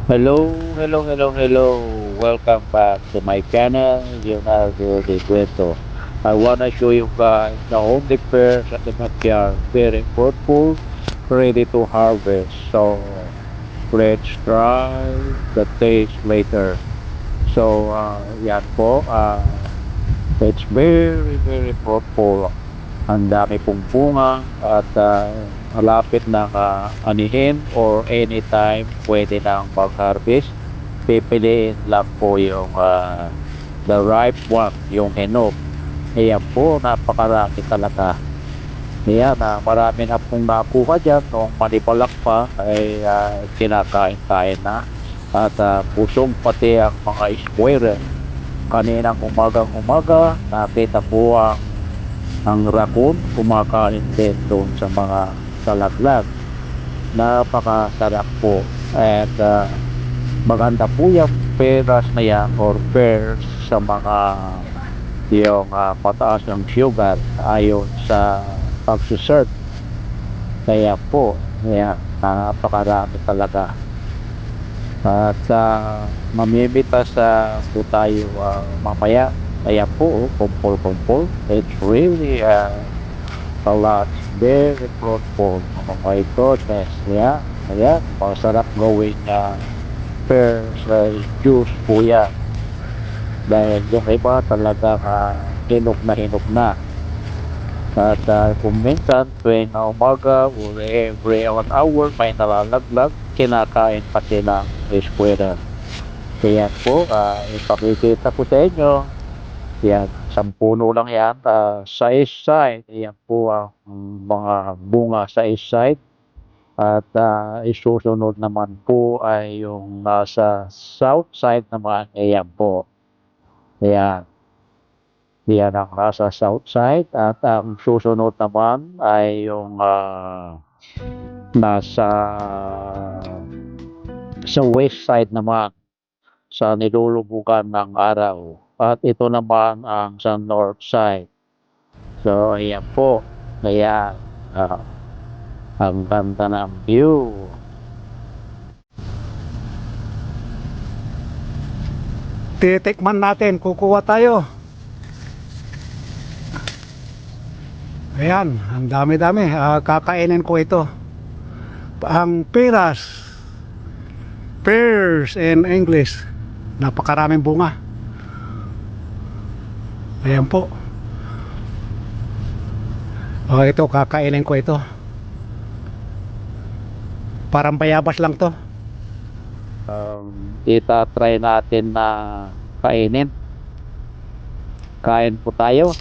Hello. Welcome back to my channel, Leonardo De Cueto. I wanna show you guys the only pears at the backyard, very fruitful, ready to harvest. So let's try the taste later. So yan po, it's very fruitful. Ang dami pong bunga at malapit na anihin or anytime pwede nang mag-harvest. Pipiliin lang po yung the ripe one, yung hinog. Ayan po, napakarami talaga. Ayan, marami na pong nakuha dyan. Noong manibalak pa ay kinakain-kain na. At busog pati ang mga squirrel. Kaninang umagang-umaga, nakita ko ang raccoon kumakain din doon sa mga salaglag. Napakasarap po. At maganda po yung peras na yan or pears sa mga yung mataas ng sugar ayon sa pagsusert. Kaya po, kaya napakarami talaga. At mamimitas po tayo mamaya. Kaya po, kumpul-kumpul. It's really a lot. Very fruitful. Oh my goodness. Yeah. Kaya, masarap gawin pears juice po yan. Dahil yung iba talagang hinog na hinog na. At kung minsan tuwing umaga or every 1 hour may nalalaglag, kinakain pati ng squirrel. Kaya po, ipakikita ko sa inyo. Yan, isang puno lang yan sa east side. Yan po ang mga bunga sa east side. At isusunod naman po ay yung nasa south side naman. Ayan po. Ayan. Yan ang nasa south side. At ang susunod naman ay yung nasa sa west side naman. Sa nilulubugan ng araw. At ito naman ang sa north side. So, ayan po. Kaya, ang ganda ng view. Titikman natin, kukuha tayo. Ayan, ang dami-dami. Kakainin ko ito. Ang pears in English. Napakaraming bunga. Ayan po. Ito, kakainin ko ito. Parang bayabas lang to. Itatry natin na kainin. Kain po tayo.